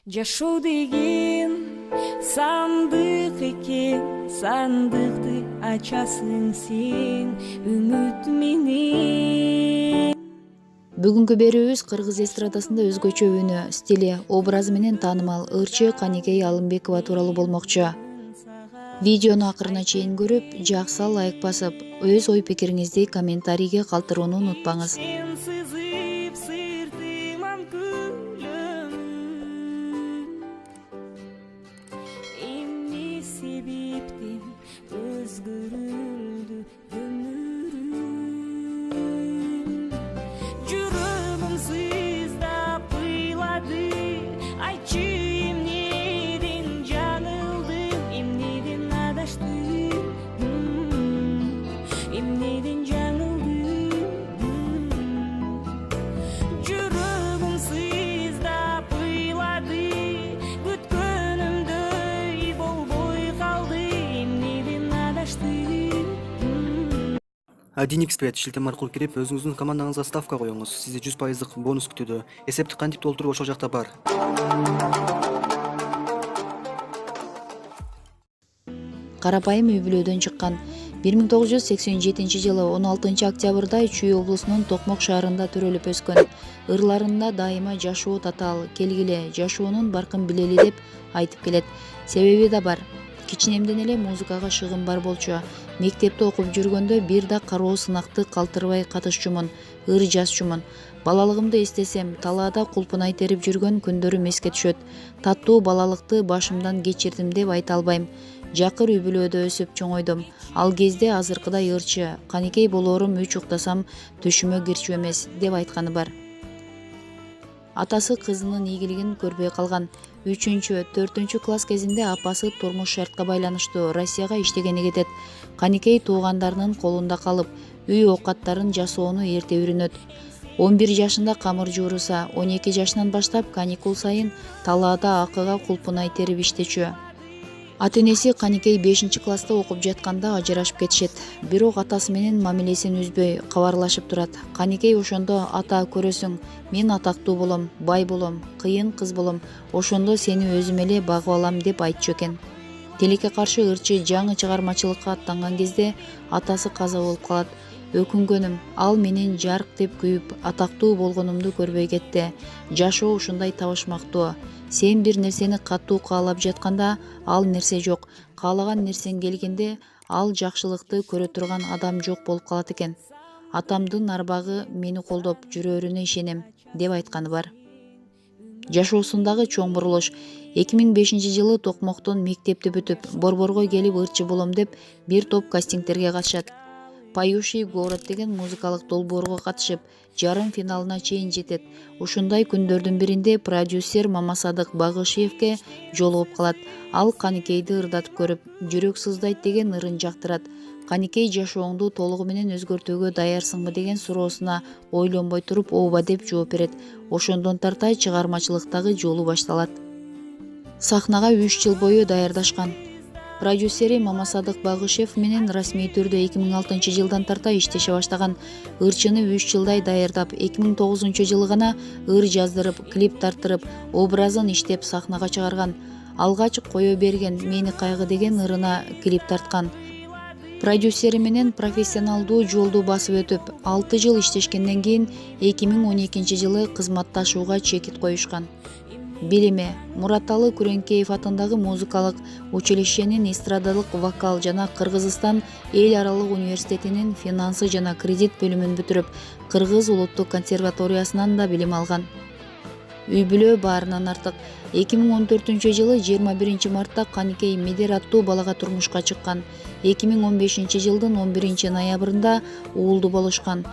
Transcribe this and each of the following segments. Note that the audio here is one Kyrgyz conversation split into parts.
Жашоо деген сандык экен, сандыкты ачасың сен үмүт менен. Бүгүнкү берүүбүз кыргыз эстрадасында өзгөчө үнү, стили, образы менен таанымал ырчы Каникей Алымбекова тууралуу болмокчу. Видеону акырына чейин көрүп, жакса лайк басып, өз ой пикириңизди комментарийге калтырууну унутпаңыз. Özgürüldü ömrüm, жүрөгүм сыздап ыйлады, айтчы эмнеден жаңылдым, эмнеден адаштым, эмнеден жаңылдым. Жүрөгүм сыздап ыйлады, күткөнүмдөй болбой калды, эмнеден адаштым. Adinxbet шилтеме аркылуу кирип, өзүңүздүн командаңызга ставка коюңуз. Сизди 100% бонус күтүүдө. Эсепти кантип толтуруу ошол жакта бар. Карапайым үй бүлөдөн чыккан. 1987-жылы 16 октябрда Чүй облусунун Токмок шаарында төрөлүп өскөн. Ырларында дайыма жашоо татаал, келгиле, жашоонун баркын билели деп айтып келет. Себеби да бар. Кичинемден эле музыкага шыгым бар болчу. Мектепте окуп жүргөндө бир да кароо сынакты калтырбай катышчумун, ыр жазчумун. Балалыгымды эстесем, талаада кулпунай терип жүргөн күндөрүм эске түшөт. Таттуу балалыкты башымдан кечирдим деп айта албайм. Жакыр үй бүлөдө өсүп чоңойдум. Ал кезде азыркыдай ырчы, Каникей болоорум үч уктасам түшүмө кирчү эмес деп айтканы бар. Атасы кызынын ийгилигин көрбөй калган. 3-4 класс кезинде апасы турмуш шартка байланыштуу Россияга иштегени кетет. Каникей туугандарынын колунда калып, үй оокаттарын жасоону эрте үйрөнөт. 11 жашында камыр жууруса, 12 жашынан баштап каникул сайын талаада акыга кулпунай терип иштечү. Ата-энеси Каникей 5-класста окуп жатканда ажырашып кетишет. Бирок атасы менен мамилесин үзбөй кабарлашып турат. Каникей ошондо ата көрөсүң, мен атактуу болом, бай болом, кыйын кыз болом, ошондо сени өзүм эле багып алам деп айтчу экен. Тилекке каршы ырчы жаңы чыгармачылыкка аттанган кезде атасы каза болуп калат. Өкүнгөнүм, ал менен жарк деп күйүп, атактуу болгонумду көрбөй кетти. Жашоо ушундай табышмактуу. Сен бир нерсени катуу каалап жатканда, ал нерсе жок. Каалаган нерсең келгенде, ал жакшылыкты көрө турган адам жок болуп калат экен. Атамдын арбагы мени колдоп жүрөрүнө ишенем деп айтканы бар. Жашоосундагы чоң бурулуш. 2005-жылы Токмоктон мектепти бүтүп, Борборго келип ырчы болом деп бир топ кастингтерге катышат. Поющий город деген музыкалык долбоорго катышып, жарым финалына чейин жетет. Ушундай күндөрдүн биринде продюсер Мамасадык Багышиевке жолугуп калат. Ал Каникейди ырдатып көрүп, жүрөк сыздайт деген ырын жактырат. Каникей жашооңду толугу менен өзгөртүүгө даярсыңбы деген суроосуна ойлонбой туруп ооба деп жооп берет. Ошондон тарта чыгармачылыктагы жолу башталат. Сахнага 3 жыл бою даярдашкан. Продюсери Мамасадык Багышев менен расмий түрдө 2006-жылдан тарта иштеше баштаган. Ырчыны 3 жылдай даярдап, 2009-жылы гана ыр жаздырып, клип тарттырып, образын иштеп сахнага чыгарган. Алгач кое берген мени кайгы деген ырына клип тарткан. Продюсери менен профессионалдуу жолду басып өтүп, 6 жыл иштешкенден кийин 2012-жылы кызматташууга чекит коюшкан. Билими Мураталы Күреңкеев атындагы музыкалык училищенин эстрадалык вокал жана Кыргызстан эл аралык университетинин финансы жана кредит бөлүмүн бүтүрүп, Кыргыз улуттук консерваториясынан да билим алган. Үй бүлө баарынан артык. 2014-жылы 21 мартта Каникей Медер аттуу балага турмушка чыккан. 2015-жылдын 11 ноябрында уулду болушкан.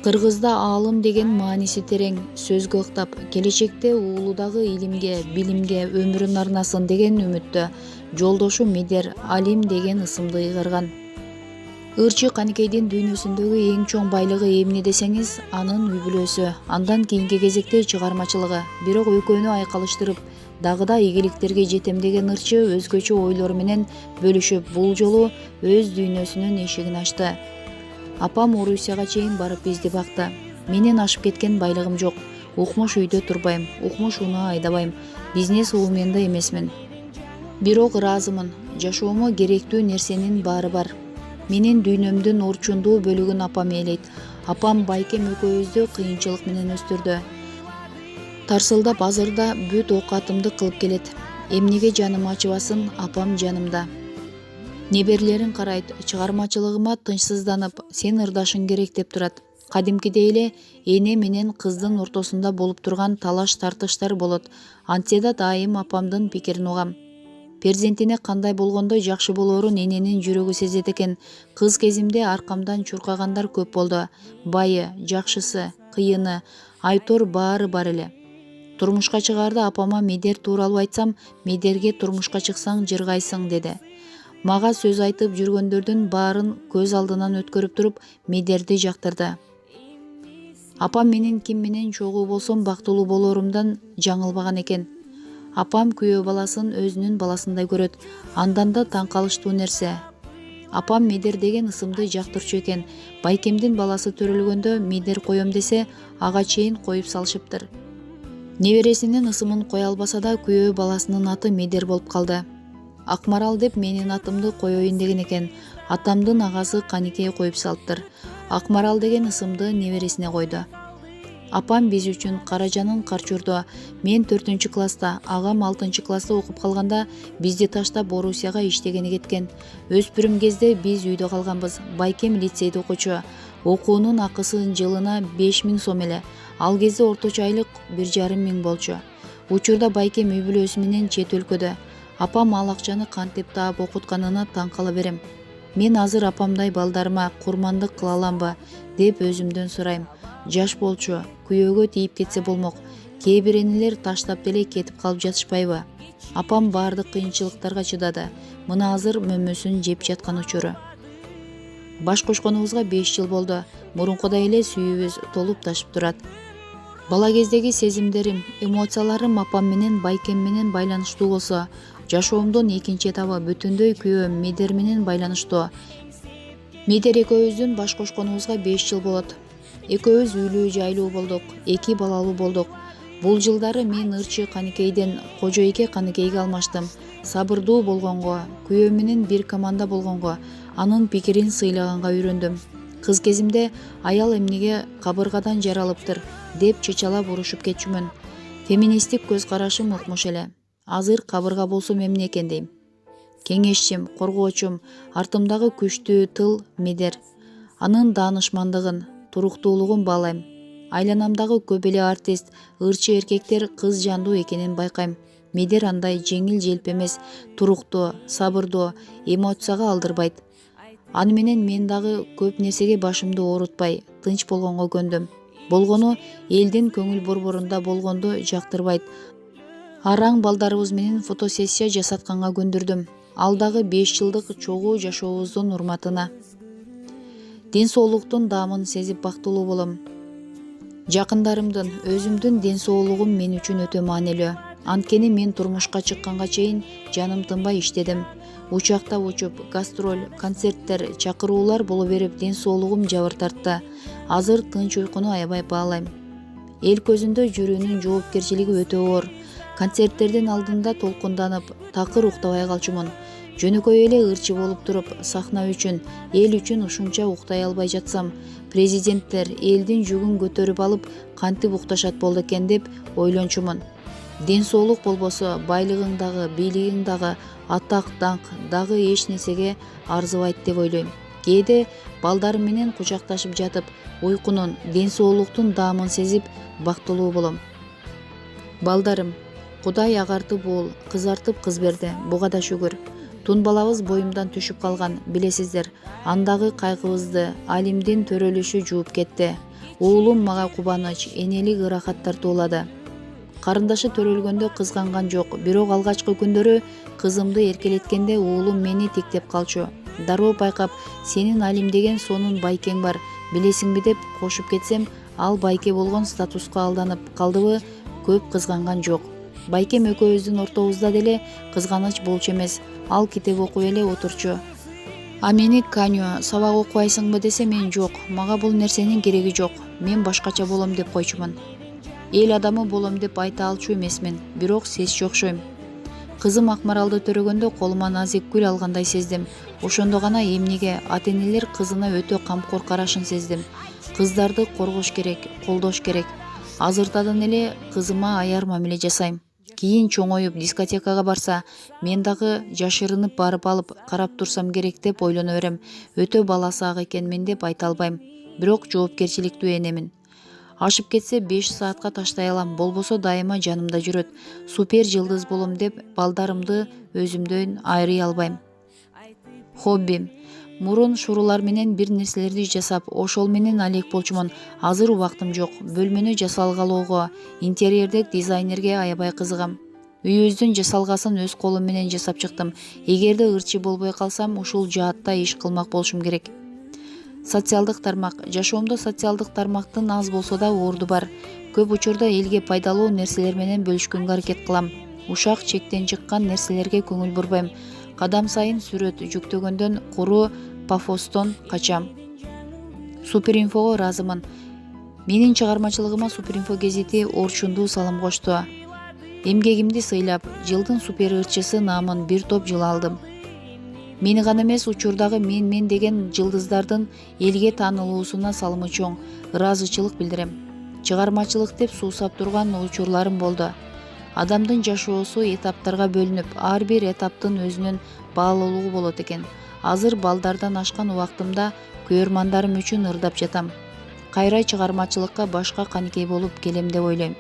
Кыргызда аалым деген мааниси терең, сөзгө ыктап, келечекте уулу дагы илимге, билимге өмүрүн арнасын деген үмүттө. Жолдошу Медер Алим деген ысымды ыйгарган. Ырчы Каникейдин дүйнөсүндөгү эң чоң байлыгы эмне десеңиз, анын үй бүлөсү, андан кийинки кезекте чыгармачылыгы. Бирок экөөнү айкалыштырып, дагы да ийгиликтерге жетем деген ырчы өзгөчө ойлор менен бөлүшүп, бул жолу өз дүйнөсүнүн эшигин ачты. Апам Орусияга чейин барып бизди бакты. Менен ашып кеткен байлыгым жок. укмуш үйдө турбайм, укмуш унаа айдабайм, бизнес вуменда эмесмин. Бирок ыраазымын, жашоомо керектүү нерсенин баары бар. Менин дүйнөмдүн урчундуу бөлүгүн апам ээлейт. Апам байкем экөөбүздү кыйынчылык менен өстүрдү. Тарсылдап азырда бүт оокатымды кылып келет. Эмнеге жаным ачыбасын, апам жанымда. Неберелерин карайт, чыгармачылыгыма тынчсызданып, сен ырдашың керек деп турат. Кадимкидей эле эне менен кыздын ортосунда болуп турган талаш тартыштар болот. Антсе да дайым апамдын пикирин угам. Перзентине кандай болгондо жакшы болоорун эненин жүрөгү сезет экен. Кыз кезимде аркамдан чуркагандар көп болду. Байы, жакшысы, кыйыны, айтор баары бар эле. Турмушка чыгаарда апама Медер тууралуу айтсам, Медерге турмушка чыксаң жыргайсың деди. Мага сөз айтып жүргөндөрдүн баарын көз алдынан өткөрүп туруп, Медерди жактырды. Апам менин ким менен чогуу болсом бактылуу болоорумдан жаңылбаган экен. Апам күйөө баласын өзүнүн баласындай көрөт. Андан да таң калыштуу нерсе. Апам Медер деген ысымды жактырчу экен. Байкемдин баласы төрөлгөндө Медер коем десе, ага чейин коюп салышыптыр. Небересинин ысымын кое албаса да күйөө баласынын аты Медер болуп калды. Акмарал деп менин атымды коеюн деген экен. Атамдын агасы Каникей коюп салыптыр. Акмарал деген ысымды небересине койду. Апам биз үчүн Каражанын карчурду. Мен 4 класста, агам 6 класста окуп калганда бизди таштап Орусияга иштегени кеткен. Өспүрүм кезде биз үйдө калганбыз. Байкем лицейде окучу. Окуунун акысы жылына 5000 сом эле. Ал кезде орточо айлык 1,5 миң болчу. Учурда байкем үй бүлөсү менен чет өлкөдө. Апам ал акчаны кантип таап окутканына таң кала берем. Мен азыр апамдай балдарыма курмандык кыла аламбы деп өзүмдөн сурайм. Жаш болчу, күйөөгө тийип кетсе болмок. Кээ бир энелер таштап деле кетип калып жатышпайбы? Апам баардык кыйынчылыктарга чыдады. Мына азыр мөмөсүн жеп жаткан учуру. Баш кошконубузга 5 жыл болду. Мурункудай эле сүйүүбүз толуп ташып турат. Бала кездеги сезимдерим, эмоцияларым апам менен байкем менен байланыштуу болсо, жашоомдун экинчи этабы бүтүндөй күйөөм Медер менен байланыштуу. Медер экөөбүздүн баш кошконубузга 5 жыл болот. Экөөбүз үйлүү жайлуу болдук, 2 балалуу болдук. Бул жылдары мен ырчы Каникейден Кожойке Каникейге алмаштым. Сабырдуу болгонго, күйөөм менен бир команда болгонго, анын пикирин сыйлаганга үйрөндүм. Кыз кезимде аял эмнеге кабыргадан жаралыптыр деп чычалап урушуп кетчүмүн. Феминисттик көз карашым укмуш эле. Азыр кабырга болсом эмне экен дейм. Кеңешчим, коргоочум, артымдагы күчтүү тыл Медер. Анын даанышмандыгын, туруктуулугун баалайм. Айланамдагы көп эле артист, ырчы эркектер кыз жандуу экенин байкайм. Медер андай жеңил желп эмес, туруктуу, сабырдуу, эмоцияга алдырбайт. Аны менен мен дагы көп нерсеге башымды оорутпай, тынч болгонго көндүм. Болгону элдин көңүл борборунда болгонду жактырбайт. Араң балдарыбыз менен фотосессия жасатканга көндүрдүм. Ал дагы 5 жылдык чогуу жашообуздун урматына. Ден соолуктун даамын сезип бактылуу болом. Жакындарымдын, өзүмдүн ден соолугум мен үчүн өтө маанилүү. Анткени мен турмушка чыкканга чейин жаным тынбай иштедим. Учакта учуп, гастроль, концерттер, чакыруулар боло берип ден соолугум жабыр тартты. Азыр тынч уйкуну аябай баалайм. Эл көзүндө жүрүүнүн жоопкерчилиги өтө оор. Концерттердин алдында толкунданып, такыр уктабай калчумун. Жөнөкөй эле ырчы болуп туруп, сахна үчүн, эл үчүн ушунча уктай албай жатсам, президенттер элдин жүгүн көтөрүп алып кантип укташат болду экен деп ойлончумун. Ден соолук болбосо, байлыгың дагы, бийлигиң дагы, атак, даңк дагы эч нерсеге арзыбайт деп ойлойм. Кээде балдарым менен кучакташып жатып, уйкунун, ден соолуктун даамын сезип бактылуу болом. Балдарым, Кудай агартып уул, кызартып кыз берди. Буга да шүгүр. Тун балабыз боюмдан түшүп калган, билесиздер. Андагы кайгыбызды Алимдин төрөлүшү жууп кетти. Уулум мага кубаныч, энелик ырахаттар туулады. Карындашы төрөлгөндө кызганган жок, бирок алгачкы күндөрү кызымды эркелеткенде уулум мени тиктеп калчу. Дароо байкап, сенин Алим деген сонун байкең бар, билесиңби деп кошуп кетсем, ал байке болгон статуска алданып калдыбы, көп кызганган жок. Байкем экөөбүздүн ортобузда деле кызганыч болчу эмес. Ал китеп окуй эле отурчу. А мени Каню, сабак окубайсыңбы десе мен жок, мага бул нерсенин кереги жок, мен башкача болом деп койчумун. эл адамы болом деп айта алчу эмесмин, бирок сезчү окшойм. Кызым Акмаралды төрөгөндө колума назик гүл алгандай сездим. Ошондо гана эмнеге ата-энелер кызына өтө камкор карашын сездим. Кыздарды коргош керек, колдош керек. Азыртадан эле кызыма аяр мамиле жасайм. Кийин чоңоюп дискотекага барса, мен дагы жашырынып барып алып карап турсам керек деп ойлоно берем. Өтө баласы ак экенмин деп айта албайм, бирок жоопкерчиликтүү энемин. Ашып кетсе 5 саатка таштай алам, болбосо дайыма жанымда жүрөт. Супер жылдыз болом деп балдарымды өзүмдөн айрый албайм. Хоббим. Мурун шурулар менен бир нерселерди жасап, ошол менен алек болчумун. Азыр убактым жок. Бөлмөнү жасалгалоого, интерьердик дизайнерге аябай кызыгам. Үйүбүздүн жасалгасын өз колум менен жасап чыктым. Эгерде ырчы болбой калсам, ушул жаатта иш кылмак болушум керек. Социалдык тармак. Жашоомдо социалдык тармактын аз болсо да орду бар. Көп учурда элге пайдалуу нерселер менен бөлүшкөнгө аракет кылам. Ушак чектен чыккан нерселерге көңүл бурбайм. Кадам сайын сүрөт жүктөгөндөн куру пафостон качам. Суперинфого ыраазымын. Менин чыгармачылыгыма Суперинфо гезити орчундуу салым кошту. Эмгегимди сыйлап, жылдын супер ырчысы наамын бир топ жыл алдым. Мени гана эмес, учурдагы мен деген жылдыздардын элге таанылуусуна салымы чоң. Ыраазычылык билдирем. Чыгармачылык деп суусап турган учурларым болду. Адамдын жашоосу этаптарга бөлүнүп, ар бир этаптын өзүнүн баалуулугу болот экен. Азыр балдардан ашкан убактымда көрөрмандарым үчүн ырдап жатам. Кайра чыгармачылыкка башка каникей болуп келем деп ойлойм.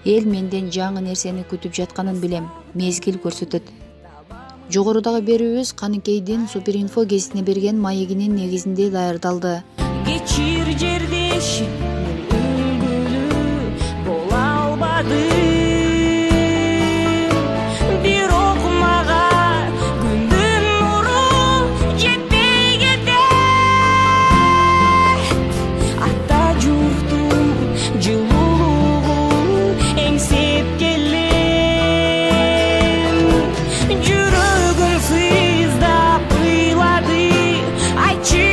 Эл менден жаңы нерсени күтүп жатканын билем. Мезгил көрсөтөт. Жогорудагы берүүбүз Каныкейдин Суперинфо гезитине берген маегинин негизинде даярдалды. Geçir жердешим, өлгөлүү бола албадым. Бирок мага күндүн нуру жетпей кетет. Ата журттун жылуулугу эңсеп келем. Жүрөгүм сыздап ыйлады. Айтчы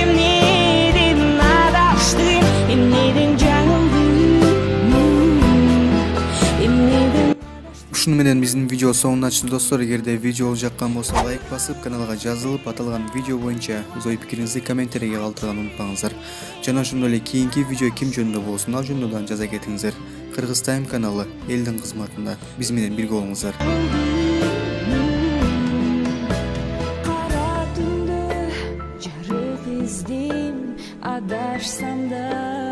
эмнеден адаштым, эмнеден жаңылдым, эмнеден. Ушуну менен биздин видео соңуна чыкты достор. Эгерде видео жаккан болсо лайк басып, каналга жазылып, аталган видео боюнча өз ой пикириңизди комментарийге калтырганды унутпаңыздар. Жана ошондой эле кийинки видео ким жөнүндө болсун, ал жөнүндө дагы жаза кетиңиздер. Кыргыз Тайм каналы элдин кызматында. Биз менен бирге болуңуздар. Кара түндө жарык издейм, адашсам да.